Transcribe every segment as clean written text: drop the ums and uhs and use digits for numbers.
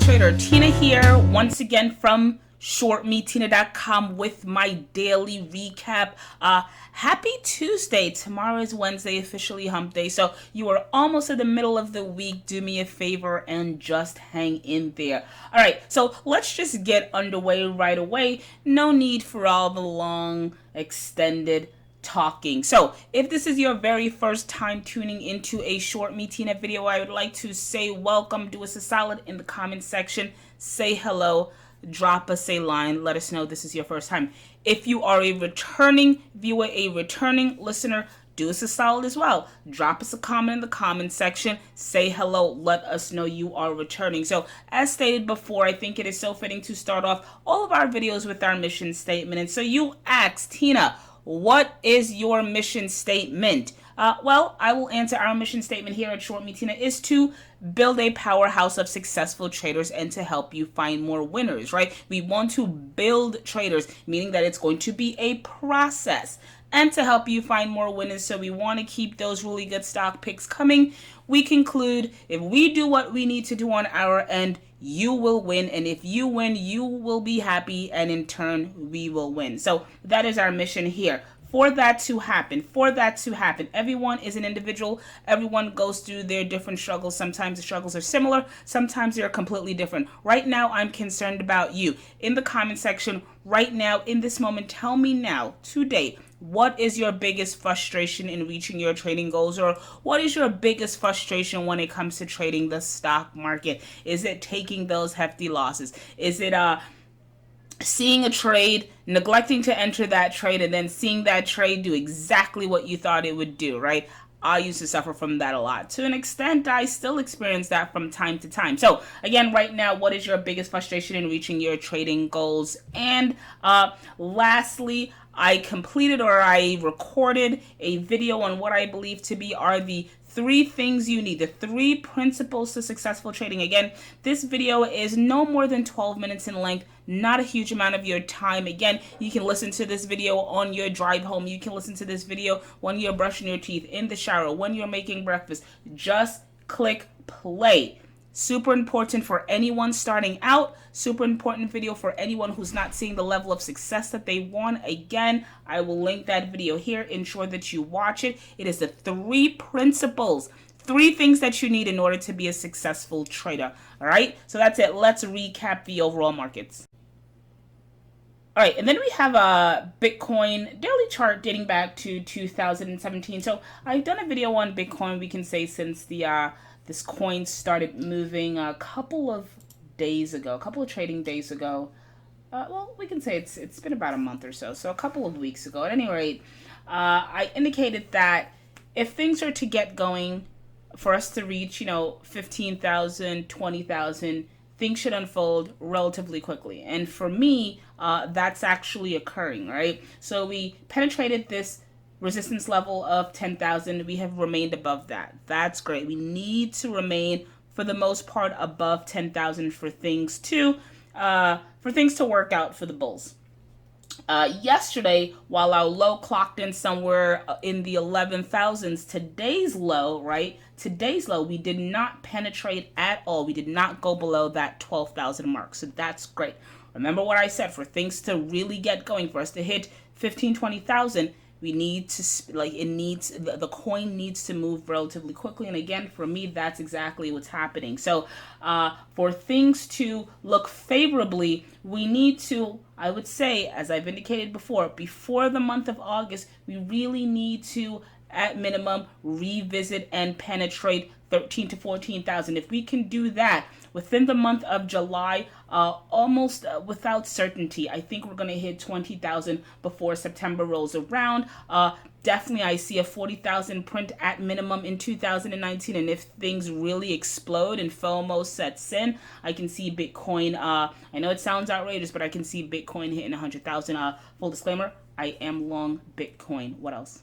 trader, Tina here once again from ShortMeTina.com with my daily recap. Happy Tuesday. Tomorrow is Wednesday, officially hump day. So you are almost at the middle of the week. Do me a favor and just hang in there. All right, so let's just get underway right away. No need for all the long, extended talking. So if this is your very first time tuning into a ShortMeTina video, I would like to say welcome. Do us a solid in the comment section. Say hello. Drop us a line. Let us know this is your first time. If you are a returning viewer, a returning listener, do us a solid as well. Drop us a comment in the comment section. Say hello. Let us know you are returning. So as stated before, I think it is so fitting to start off all of our videos with our mission statement. And so you asked, Tina, what is your mission statement? Well, I will answer. Our mission statement here at ShortMeTina is to build a powerhouse of successful traders and to help you find more winners, right? We want to build traders, meaning that it's going to be a process, and to help you find more winners. So we want to keep those really good stock picks coming. We conclude, if we do what we need to do on our end, you will win, and if you win, you will be happy, and in turn, we will win. So that is our mission here. For that to happen, everyone is an individual. Everyone goes through their different struggles. Sometimes the struggles are similar. Sometimes they're completely different. Right now, I'm concerned about you. In the comment section, right now, in this moment, tell me now, today, what is your biggest frustration in reaching your trading goals? Or what is your biggest frustration when it comes to trading the stock market? Is it taking those hefty losses? Is it seeing a trade, neglecting to enter that trade, and then seeing that trade do exactly what you thought it would do, right? I used to suffer from that a lot. To an extent, I still experience that from time to time. So again, right now, what is your biggest frustration in reaching your trading goals? And lastly, I completed, or I recorded a video on what I believe to be are the 3 things you need, the 3 principles to successful trading. Again, this video is no more than 12 minutes in length, not a huge amount of your time. Again, you can listen to this video on your drive home. You can listen to this video when you're brushing your teeth, in the shower, when you're making breakfast. Just click play. Super important for anyone starting out. Super important video for anyone who's not seeing the level of success that they want. Again, I will link that video here. Ensure that you watch it. It is the 3 principles, 3 things that you need in order to be a successful trader. All right, so that's it. Let's recap the overall markets. All right, and then we have a Bitcoin daily chart dating back to 2017. So I've done a video on Bitcoin, we can say, since the this coin started moving a couple of days ago, a couple of trading days ago. Well, we can say it's been about a month or so, so a couple of weeks ago. At any rate, I indicated that if things are to get going, for us to reach, 15,000, 20,000, things should unfold relatively quickly. And for me, that's actually occurring, right? So we penetrated this resistance level of 10,000. We have remained above that. That's great. We need to remain, for the most part, above 10,000 for things to work out for the bulls. Yesterday, while our low clocked in somewhere in the 11,000s, today's low, right? Today's low, we did not penetrate at all. We did not go below that 12,000 mark. So that's great. Remember what I said, for things to really get going, for us to hit 15, 20,000, we need to, the coin needs to move relatively quickly. And again, for me, that's exactly what's happening. So for things to look favorably, we need to, I would say, as I've indicated before the month of August, we really need to, at minimum, revisit and penetrate 13 to 14,000. If we can do that within the month of July, almost without certainty, I think we're going to hit 20,000 before September rolls around. Definitely, I see a 40,000 print at minimum in 2019. And if things really explode and FOMO sets in, I can see Bitcoin. I know it sounds outrageous, but I can see Bitcoin hitting 100,000. Full disclaimer, I am long Bitcoin. What else?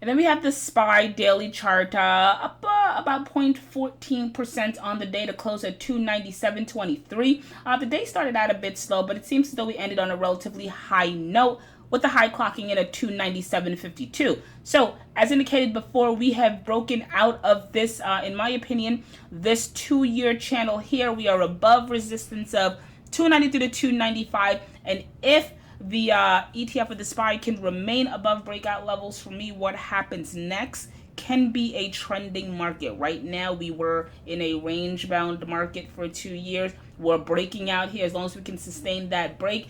And then we have the SPY daily chart up about 0.14% on the day to close at 297.23. The day started out a bit slow, but it seems as though we ended on a relatively high note with the high clocking in at 297.52. So as indicated before, we have broken out of this, in my opinion, this 2-year channel here. We are above resistance of 293 to 295, and if the ETF of the SPY can remain above breakout levels, for me, what happens next can be a trending market. Right now, we were in a range-bound market for 2 years. We're breaking out here. As long as we can sustain that break,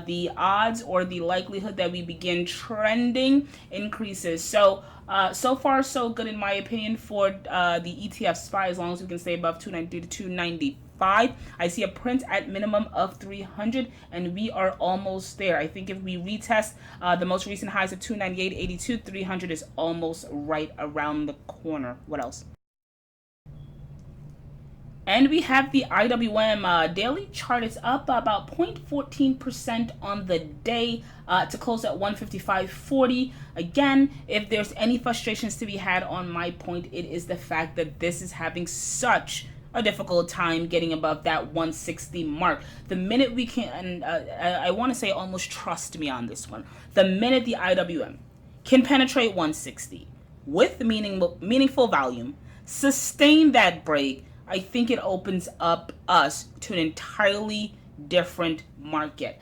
the odds or the likelihood that we begin trending increases. So, so far, so good in my opinion for the ETF SPY, as long as we can stay above 293 to 295. I see a print at minimum of 300, and we are almost there. I think if we retest the most recent highs of 298.82, 300 is almost right around the corner. What else? And we have the IWM daily chart is up about 0.14% on the day to close at 155.40. Again, if there's any frustrations to be had on my point, it is the fact that this is having such a difficult time getting above that 160 mark. The minute we can, and I want to say almost trust me on this one, the minute the IWM can penetrate 160 with meaningful volume, sustain that break, I think it opens up us to an entirely different market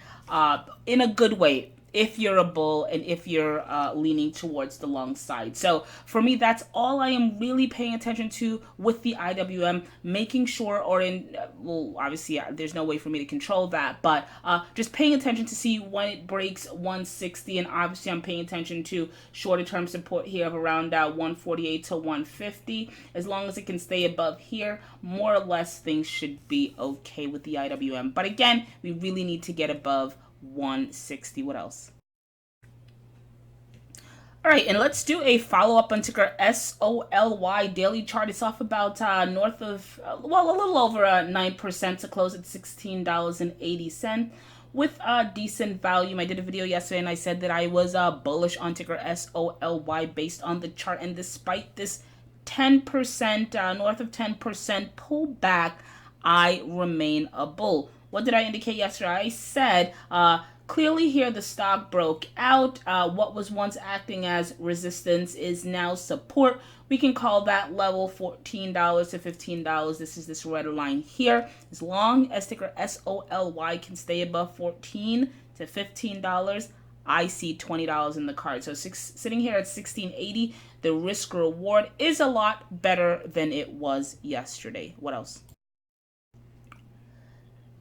in a good way, if you're a bull and if you're leaning towards the long side. So for me, that's all I am really paying attention to with the IWM, making sure, or in, well, obviously there's no way for me to control that, but just paying attention to see when it breaks 160, and obviously I'm paying attention to shorter term support here of around 148 to 150. As long as it can stay above here, more or less things should be okay with the IWM. But again, we really need to get above 160. What else? All right, and let's do a follow-up on ticker SOLY. Daily chart is off about north of, well, a little over 9% to close at $16.80 with decent volume. I did a video yesterday and I said that I was bullish on ticker SOLY based on the chart, and despite this 10%, north of 10% pullback, I remain a bull. What did I indicate yesterday? I said clearly here the stock broke out. What was once acting as resistance is now support. We can call that level $14 to $15. This is this red line here. As long as ticker SOLY can stay above $14 to $15, I see $20 in the card. So sitting here at $16.80, the risk reward is a lot better than it was yesterday. What else?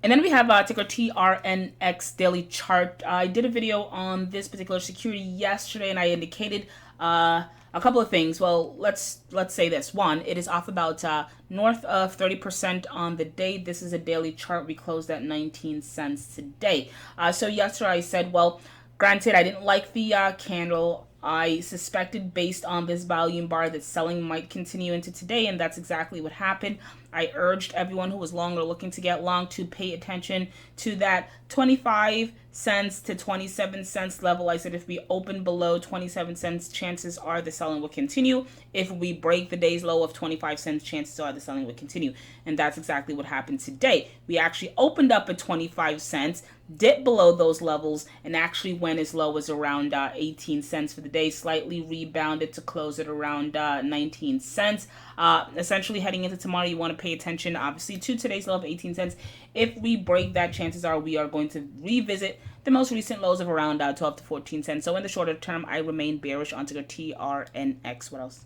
And then we have ticker TRNX daily chart. I did a video on this particular security yesterday, and I indicated a couple of things. Well, let's say this. One, it is off about north of 30% on the day. This is a daily chart. We closed at 19 cents today. So yesterday I said, well, granted, I didn't like the candle. I suspected based on this volume bar that selling might continue into today, and that's exactly what happened. I urged everyone who was long or looking to get long to pay attention to that 25 cents to 27 cents level. I said if we open below 27 cents, chances are the selling will continue. If we break the day's low of 25 cents, chances are the selling will continue. And that's exactly what happened today. We actually opened up at 25 cents, dipped below those levels, and actually went as low as around 18 cents for the day, slightly rebounded to close at around 19 cents. Essentially heading into tomorrow, you want to pay attention, obviously, to today's low of 18 cents. If we break that, chances are we are going to revisit the most recent lows of around 12 to 14 cents. So in the shorter term, I remain bearish on ticker TRNX. What else?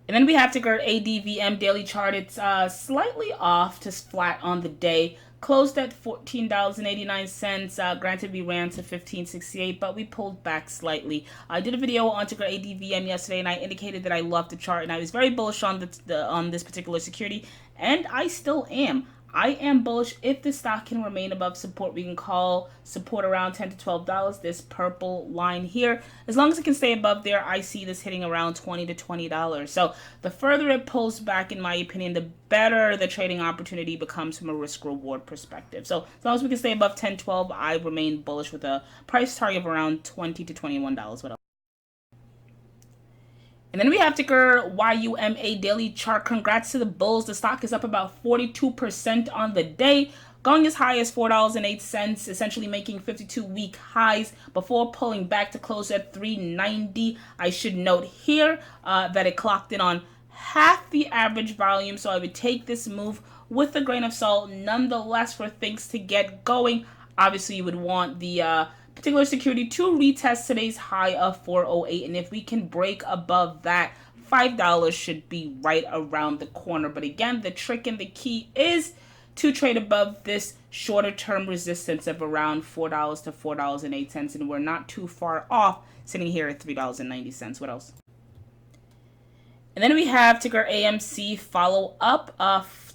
And then we have ticker ADVM daily chart. It's slightly off to flat on the day. Closed at $14.89. Granted, we ran to $15.68, but we pulled back slightly. I did a video on ticker ADVM yesterday, and I indicated that I loved the chart, and I was very bullish on on this particular security, and I still am. I am bullish if the stock can remain above support. We can call support around $10 to $12. This purple line here, as long as it can stay above there, I see this hitting around $20 to $20. So the further it pulls back, in my opinion, the better the trading opportunity becomes from a risk reward perspective. So as long as we can stay above 10, 12, I remain bullish with a price target of around $20 to $21. What else? And then we have ticker YUMA daily chart. Congrats to the bulls. The stock is up about 42% on the day. going as high as $4.08, essentially making 52-week highs before pulling back to close at $3.90. I should note here that it clocked in on half the average volume, so I would take this move with a grain of salt. Nonetheless, for things to get going, obviously you would want the particular security to retest today's high of 408, and if we can break above that, $5 should be right around the corner. But again, the trick and the key is to trade above this shorter term resistance of around $4 to $4.08, and we're not too far off, sitting here at $3.90. What else? And then we have ticker AMC follow up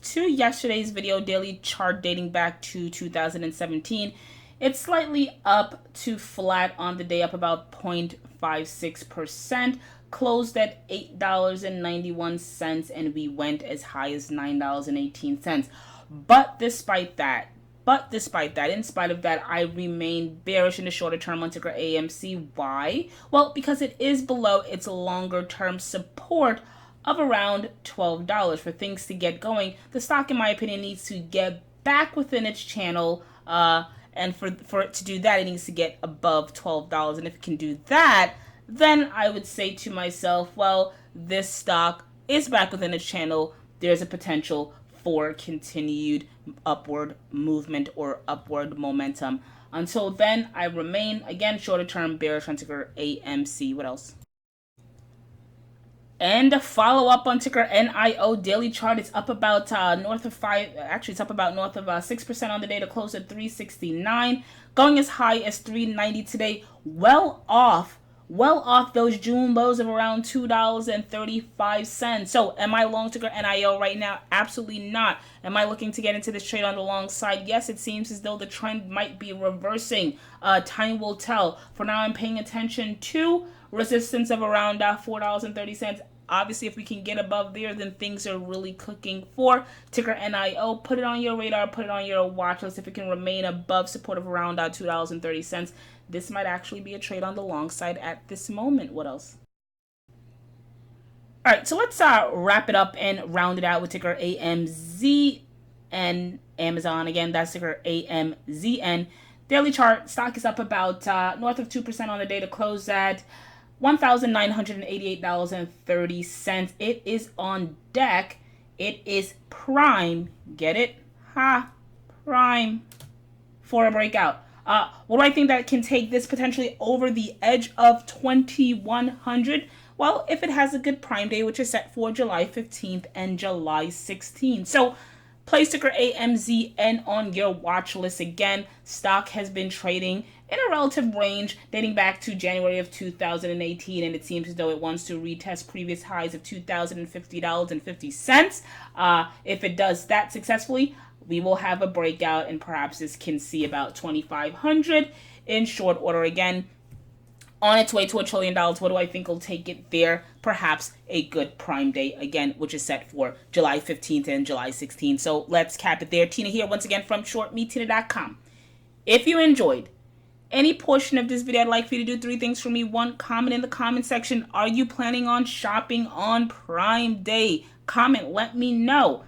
to yesterday's video daily chart dating back to 2017. It's slightly up to flat on the day, up about 0.56%, closed at $8.91, and we went as high as $9.18. But despite that, in spite of that, I remain bearish in the shorter term on ticker AMC. Why? Well, because it is below its longer term support of around $12. For things to get going, the stock, in my opinion, needs to get back within its channel, and for it to do that, it needs to get above $12. And if it can do that, then I would say to myself, well, this stock is back within its channel. There's a potential for continued upward movement or upward momentum. Until then, I remain, again, shorter term bearish on ticker AMC. What else? And a follow up on ticker NIO daily chart. It's up about north of 6% on the day to close at 369, going as high as 390 today. Well off those June lows of around $2.35. So am I long ticker NIO right now? Absolutely not. Am I looking to get into this trade on the long side? Yes, it seems as though the trend might be reversing. Time will tell. For now, I'm paying attention to resistance of around $4.30. Obviously, if we can get above there, then things are really cooking for ticker NIO. Put it on your radar, put it on your watch list. If it can remain above support of around $2.30, this might actually be a trade on the long side at this moment. What else? All right, so let's wrap it up and round it out with ticker AMZ and Amazon. Again, that's ticker AMZN. Daily chart, stock is up about north of 2% on the day to close at $1,988.30. It is on deck. It is prime. Get it? Prime for a breakout. What do I think that can take this potentially over the edge of 2100? Well, if it has a good prime day, which is set for July 15th and July 16th. So place ticker AMZN on your watch list. Again, stock has been trading in a relative range dating back to January of 2018, and it seems as though it wants to retest previous highs of $2,050.50. If it does that successfully, we will have a breakout, and perhaps this can see about 2,500 in short order. Again, on its way to $1 trillion. What do I think will take it there? Perhaps a good prime day, again, which is set for July 15th and July 16th. So let's cap it there. Tina here once again from ShortMeTina.com. If you enjoyed any portion of this video, I'd like for you to do three things for me. One, comment in the comment section. Are you planning on shopping on Prime Day? Comment, let me know.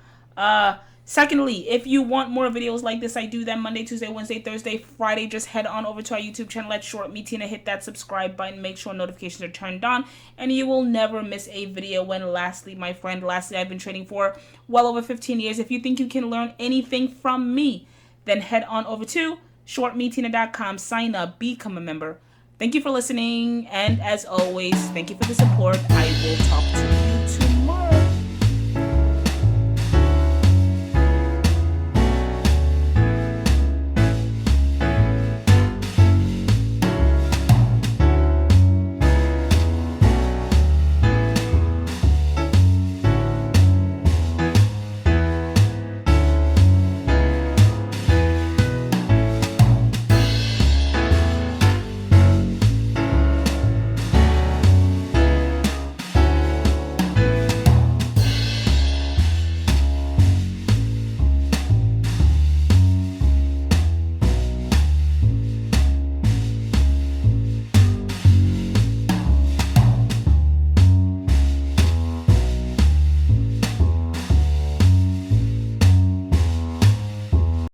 Secondly, if you want more videos like this, I do them Monday, Tuesday, Wednesday, Thursday, Friday. Just head on over to our YouTube channel at ShortMeTina. Hit that subscribe button. Make sure notifications are turned on, and you will never miss a video. And lastly, my friend, I've been trading for well over 15 years. If you think you can learn anything from me, then head on over to ShortMeTina.com. Sign up, become a member. Thank you for listening, and as always, thank you for the support. I will